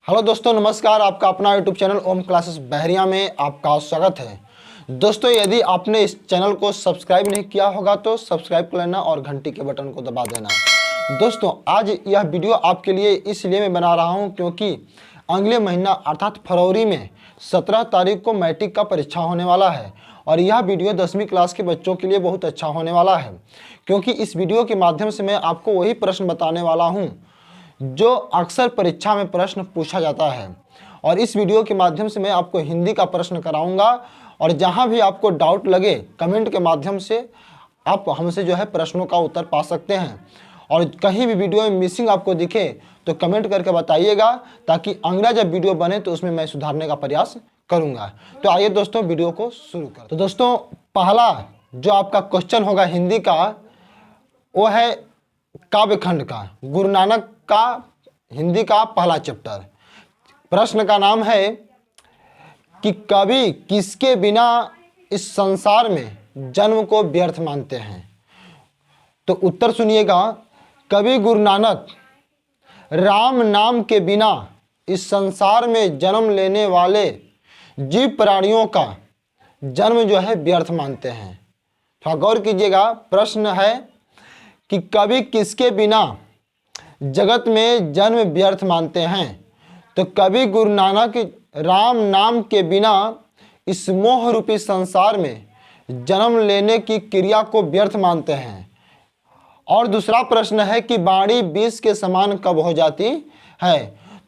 Hello दोस्तों, नमस्कार। आपका अपना यूट्यूब चैनल ओम क्लासेस बहरिया में आपका स्वागत है। दोस्तों, यदि आपने इस चैनल को सब्सक्राइब नहीं किया होगा तो सब्सक्राइब कर लेना और घंटी के बटन को दबा देना। दोस्तों, आज यह वीडियो आपके लिए इसलिए मैं बना रहा हूं क्योंकि अगले महीना अर्थात फरवरी में 17 तारीख को मैट्रिक का परीक्षा होने वाला है और यह वीडियो 10वीं क्लास के बच्चों के लिए बहुत अच्छा होने वाला है क्योंकि इस वीडियो के माध्यम से मैं आपको वही प्रश्न बताने वाला हूँ जो अक्सर परीक्षा में प्रश्न पूछा जाता है। और इस वीडियो के माध्यम से मैं आपको हिंदी का प्रश्न कराऊंगा और जहां भी आपको डाउट लगे कमेंट के माध्यम से आप हमसे जो है प्रश्नों का उत्तर पा सकते हैं। और कहीं भी वीडियो में मिसिंग आपको दिखे तो कमेंट करके बताइएगा ताकि अगला जब वीडियो बने तो उसमें मैं सुधारने का प्रयास करूँगा। तो आइए दोस्तों, वीडियो को शुरू करें। तो दोस्तों, पहला जो आपका क्वेश्चन होगा हिंदी का वो है काव्यखंड का, गुरु नानक का हिंदी का पहला चैप्टर। प्रश्न का नाम है कि कवि किसके बिना इस संसार में जन्म को व्यर्थ मानते हैं। तो उत्तर सुनिएगा, कवि गुरु नानक राम नाम के बिना इस संसार में जन्म लेने वाले जीव प्राणियों का जन्म जो है व्यर्थ मानते हैं। थोड़ा गौर कीजिएगा, प्रश्न है कि कवि किसके बिना जगत में जन्म व्यर्थ मानते हैं। तो कवि गुरु नानक राम नाम के बिना इस मोह रूपी संसार में जन्म लेने की क्रिया को व्यर्थ मानते हैं। और दूसरा प्रश्न है कि वाणी विष के समान कब हो जाती है।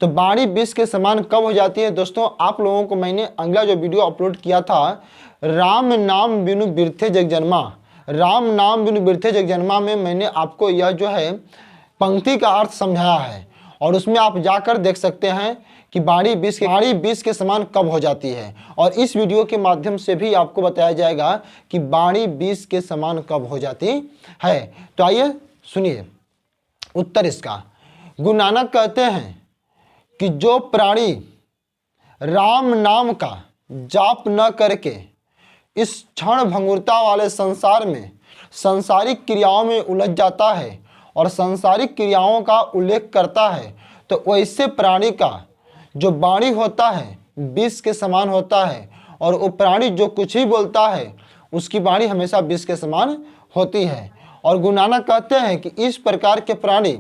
तो वाणी विष के समान कब हो जाती है। दोस्तों, आप लोगों को मैंने अगला जो वीडियो अपलोड किया था, राम नाम बिनु बिरथे जग जन्मा, राम नाम बिनु बिरथे जग जन्मा में मैंने आपको यह जो है पंक्ति का अर्थ समझाया है और उसमें आप जाकर देख सकते हैं कि वाणी विष के समान कब हो जाती है। और इस वीडियो के माध्यम से भी आपको बताया जाएगा कि वाणी विष के समान कब हो जाती है। तो आइए सुनिए उत्तर इसका। गुरु नानक कहते हैं कि जो प्राणी राम नाम का जाप न करके इस क्षण भंगुरता वाले संसार में सांसारिक क्रियाओं में उलझ जाता है और सांसारिक क्रियाओं का उल्लेख करता है, तो वैसे प्राणी का जो वाणी होता है विष के समान होता है और वो प्राणी जो कुछ ही बोलता है उसकी वाणी हमेशा विष के समान होती है। और गुरु नानक कहते हैं कि इस प्रकार के प्राणी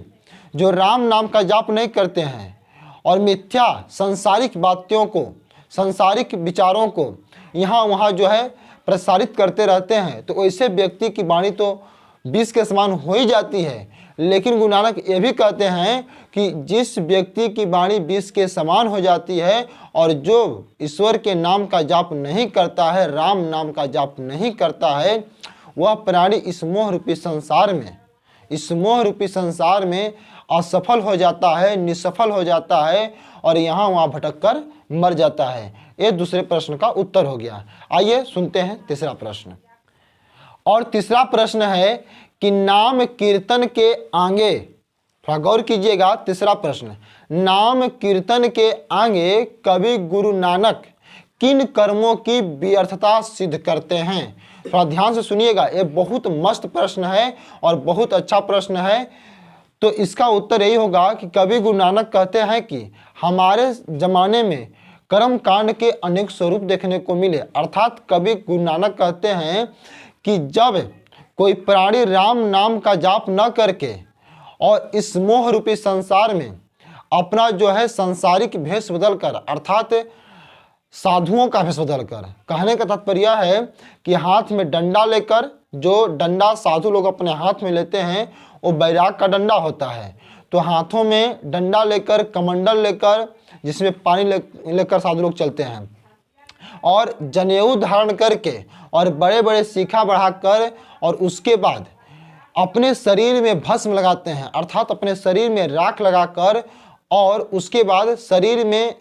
जो राम नाम का जाप नहीं करते हैं और मिथ्या सांसारिक बातों को, सांसारिक विचारों को यहाँ वहाँ जो है प्रसारित करते रहते हैं, तो वैसे व्यक्ति की वाणी तो विष के समान हो ही जाती है। लेकिन गुरु नानक ये भी कहते हैं कि जिस व्यक्ति की वाणी विष के समान हो जाती है और जो ईश्वर के नाम का जाप नहीं करता है, राम नाम का जाप नहीं करता है, वह प्राणी इस मोह रूपी संसार में असफल हो जाता है, निसफल हो जाता है और यहाँ वहाँ भटक कर मर जाता है। ये दूसरे प्रश्न का उत्तर हो गया। आइए सुनते हैं तीसरा प्रश्न। और तीसरा प्रश्न है कि नाम कीर्तन के आगे, थोड़ा गौर कीजिएगा, तीसरा प्रश्न, नाम कीर्तन के आगे कवि गुरु नानक किन कर्मों की व्यर्थता सिद्ध करते हैं। थोड़ा ध्यान से सुनिएगा, ये बहुत मस्त प्रश्न है और बहुत अच्छा प्रश्न है। तो इसका उत्तर यही होगा कि कवि गुरु नानक कहते हैं कि हमारे जमाने में कर्म कांड के अनेक स्वरूप देखने को मिले। अर्थात कवि गुरु नानक कहते हैं कि जब कोई प्राणी राम नाम का जाप न करके और इस मोह रूपी संसार में अपना जो है सांसारिक भेष बदल कर, अर्थात साधुओं का भेष बदल कर, कहने का तात्पर्य है कि हाथ में डंडा लेकर, जो डंडा साधु लोग अपने हाथ में लेते हैं वो बैराग का डंडा होता है, तो हाथों में डंडा लेकर, कमंडल लेकर, जिसमें पानी लेकर साधु लोग चलते हैं और जनेऊ धारण करके और बड़े बड़े शिखा बढ़ाकर और उसके बाद अपने शरीर में भस्म लगाते हैं, अर्थात अपने शरीर में राख लगाकर और उसके बाद शरीर में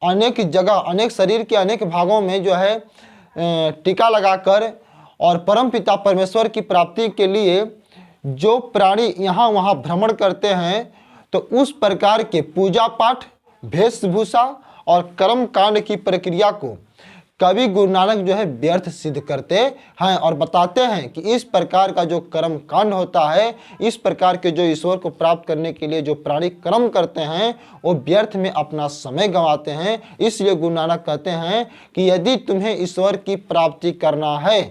अनेक जगह, अनेक शरीर के अनेक भागों में जो है टीका लगाकर और परमपिता परमेश्वर की प्राप्ति के लिए जो प्राणी यहाँ वहाँ भ्रमण करते हैं, तो उस प्रकार के पूजा पाठ, वेशभूषा और कर्म कांड की प्रक्रिया को कवि गुरु नानक जो है व्यर्थ सिद्ध करते हैं और बताते हैं कि इस प्रकार का जो कर्म कांड होता है, इस प्रकार के जो ईश्वर को प्राप्त करने के लिए जो प्राणी कर्म करते हैं वो व्यर्थ में अपना समय गंवाते हैं। इसलिए गुरु नानक कहते हैं कि यदि तुम्हें ईश्वर की प्राप्ति करना है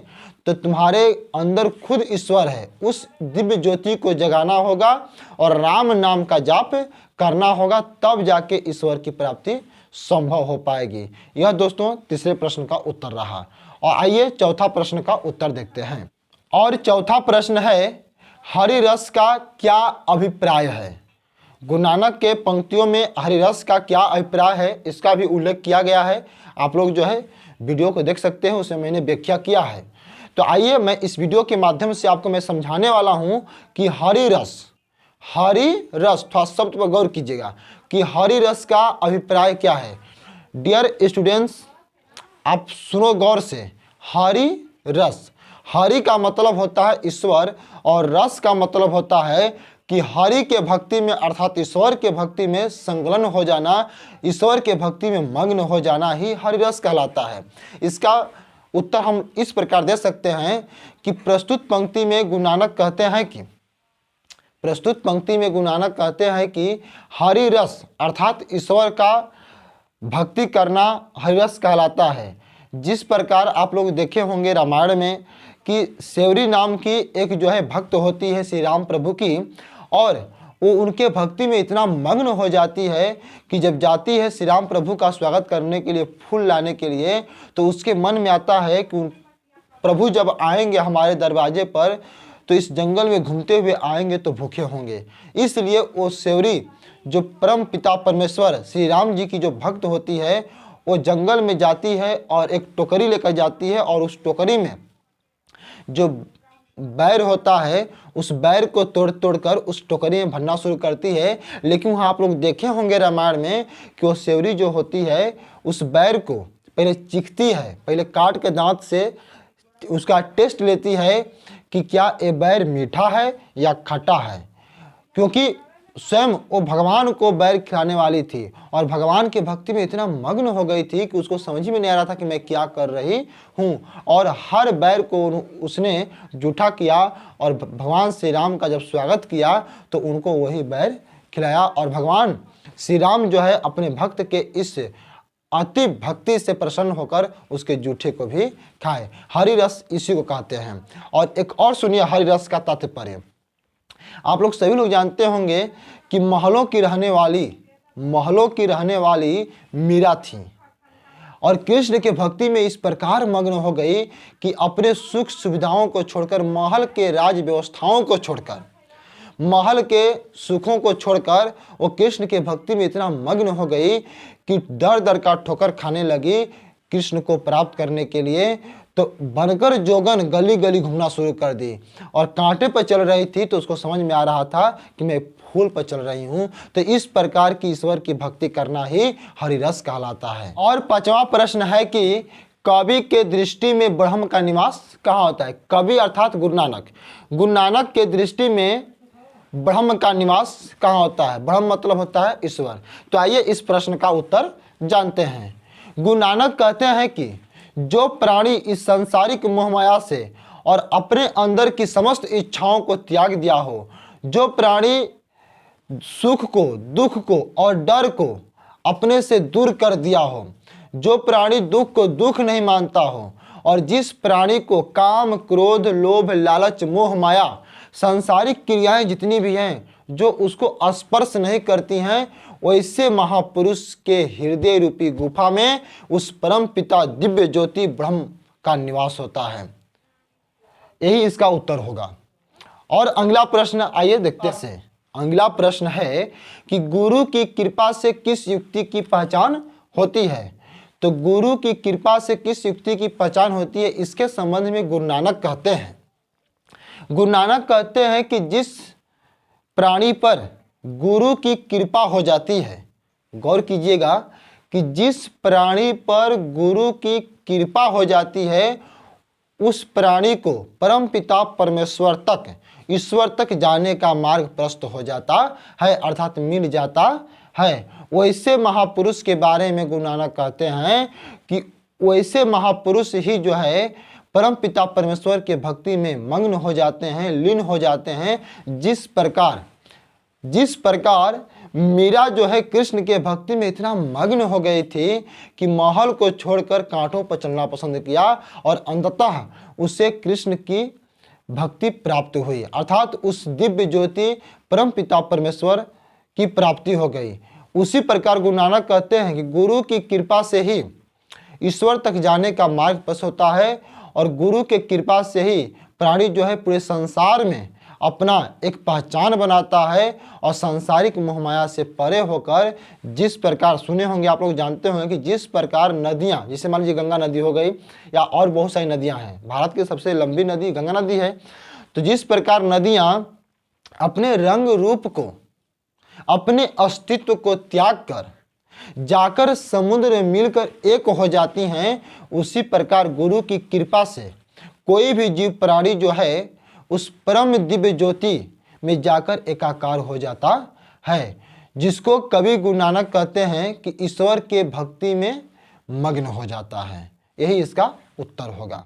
तो तुम्हारे अंदर खुद ईश्वर है, उस दिव्य ज्योति को जगाना होगा और राम नाम का जाप करना होगा, तब जाके ईश्वर की प्राप्ति संभव हो पाएगी। यह दोस्तों तीसरे प्रश्न का उत्तर रहा। और आइए चौथा प्रश्न का उत्तर देखते हैं। और चौथा प्रश्न है, हरि रस का क्या अभिप्राय है? गुरु नानक के पंक्तियों में हरि रस का क्या अभिप्राय है इसका भी उल्लेख किया गया है। आप लोग जो है वीडियो को देख सकते हैं, उसमें मैंने व्याख्या किया है। तो आइए मैं इस वीडियो के माध्यम से आपको मैं समझाने वाला हूं कि हरि रस थोड़ा शब्द पर गौर कीजिएगा कि हरि रस का अभिप्राय क्या है। डियर स्टूडेंट्स, आप सुनो गौर से। हरि रस, हरि का मतलब होता है ईश्वर और रस का मतलब होता है कि हरि के भक्ति में अर्थात ईश्वर के भक्ति में संलग्न हो जाना, ईश्वर के भक्ति में मग्न हो जाना ही हरि रस कहलाता है। इसका उत्तर हम इस प्रकार दे सकते हैं कि प्रस्तुत पंक्ति में गुरु नानक कहते हैं कि हरि रस अर्थात ईश्वर का भक्ति करना हरि रस कहलाता है। जिस प्रकार आप लोग देखे होंगे रामायण में कि सेवरी नाम की एक जो है भक्त होती है श्री राम प्रभु की, और वो उनके भक्ति में इतना मग्न हो जाती है कि जब जाती है श्री राम प्रभु का स्वागत करने के लिए फूल लाने के लिए, तो उसके मन में आता है कि प्रभु जब आएंगे हमारे दरवाजे पर तो इस जंगल में घूमते हुए आएंगे तो भूखे होंगे। इसलिए वो सेवरी जो परम पिता परमेश्वर श्री राम जी की जो भक्त होती है वो जंगल में जाती है और एक टोकरी लेकर जाती है और उस टोकरी में जो बैर होता है उस बैर को तोड़ कर उस टोकरी में भरना शुरू करती है। लेकिन वहाँ आप लोग देखे होंगे रामायण में कि वो सेवरी जो होती है उस बैर को पहले चीखती है, पहले काट के दांत से उसका टेस्ट लेती है कि क्या ये बैर मीठा है या खट्टा है, क्योंकि स्वयं वो भगवान को बैर खिलाने वाली थी और भगवान के भक्ति में इतना मग्न हो गई थी कि उसको समझ में नहीं आ रहा था कि मैं क्या कर रही हूँ। और हर बैर को उसने जूठा किया और भगवान श्री राम का जब स्वागत किया तो उनको वही बैर खिलाया और भगवान श्री राम जो है अपने भक्त के इस अति भक्ति से प्रसन्न होकर उसके जूठे को भी खाए। हरि रस इसी को कहते हैं। और एक और सुनिए हरि रस का तात्पर्य। आप लोग सभी लोग जानते होंगे कि महलों की रहने वाली मीरा थी और कृष्ण के भक्ति में इस प्रकार मग्न हो गई कि अपने सुख सुविधाओं को छोड़कर, महल के राज व्यवस्थाओं को छोड़कर, महल के सुखों को छोड़कर वो कृष्ण के भक्ति में इतना मग्न हो गई कि दर दर का ठोकर खाने लगी कृष्ण को प्राप्त करने के लिए। तो बनकर जोगन गली गली घूमना शुरू कर दी और कांटे पर चल रही थी तो उसको समझ में आ रहा था कि मैं फूल पर चल रही हूँ। तो इस प्रकार की ईश्वर की भक्ति करना ही हरि रस कहलाता है। और पांचवा प्रश्न है कि कवि के दृष्टि में ब्रह्म का निवास कहाँ होता है? कवि अर्थात गुरु नानक के दृष्टि में ब्रह्म का निवास कहाँ होता है? ब्रह्म मतलब होता है ईश्वर। तो आइए इस प्रश्न का उत्तर जानते हैं। गुरु नानक कहते हैं कि जो प्राणी इस सांसारिक मोहमाया से और अपने अंदर की समस्त इच्छाओं को त्याग दिया हो, जो प्राणी सुख को, दुख को और डर को अपने से दूर कर दिया हो, जो प्राणी दुख को दुख नहीं मानता हो और जिस प्राणी को काम, क्रोध, लोभ, लालच, मोह, माया, सांसारिक क्रियाएं जितनी भी हैं जो उसको स्पर्श नहीं करती हैं, वैसे महापुरुष के हृदय रूपी गुफा में उस परम पिता दिव्य ज्योति ब्रह्म का निवास होता है। यही इसका उत्तर होगा। और अगला प्रश्न आइए देखते हैं। अगला प्रश्न है कि गुरु की कृपा से किस युक्ति की पहचान होती है? तो गुरु की कृपा से किस युक्ति की पहचान होती है, इसके संबंध में गुरु नानक कहते हैं। गुरु नानक कहते हैं कि जिस प्राणी पर गुरु की कृपा हो जाती है, गौर कीजिएगा कि जिस प्राणी पर गुरु की कृपा हो जाती है उस प्राणी को परम पिता परमेश्वर तक, ईश्वर तक जाने का मार्ग प्रशस्त हो जाता है, अर्थात मिल जाता है। वैसे महापुरुष के बारे में गुरु नानक कहते हैं कि वैसे महापुरुष ही जो है परम पिता परमेश्वर के भक्ति में मग्न हो जाते हैं, लीन हो जाते हैं। जिस प्रकार मीरा जो है कृष्ण के भक्ति में इतना मग्न हो गई थी कि महल को छोड़कर कांटों पर चलना पसंद किया और अंततः उसे कृष्ण की भक्ति प्राप्त हुई, अर्थात उस दिव्य ज्योति परम पिता परमेश्वर की प्राप्ति हो गई। उसी प्रकार गुरु नानक कहते हैं कि गुरु की कृपा से ही ईश्वर तक जाने का मार्ग प्रशस्त होता है और गुरु के कृपा से ही प्राणी जो है पूरे संसार में अपना एक पहचान बनाता है और सांसारिक मोहमाया से परे होकर, जिस प्रकार सुने होंगे आप लोग, जानते होंगे कि जिस प्रकार नदियाँ, जैसे मान लीजिए गंगा नदी हो गई या और बहुत सारी नदियाँ हैं, भारत की सबसे लंबी नदी गंगा नदी है। तो जिस प्रकार नदियाँ अपने रंग रूप को, अपने अस्तित्व को त्याग कर जाकर समुद्र में मिलकर एक हो जाती हैं, उसी प्रकार गुरु की कृपा से कोई भी जीव प्राणी जो है उस परम दिव्य ज्योति में जाकर एकाकार हो जाता है, जिसको कवि गुरु नानक कहते हैं कि ईश्वर के भक्ति में मग्न हो जाता है। यही इसका उत्तर होगा।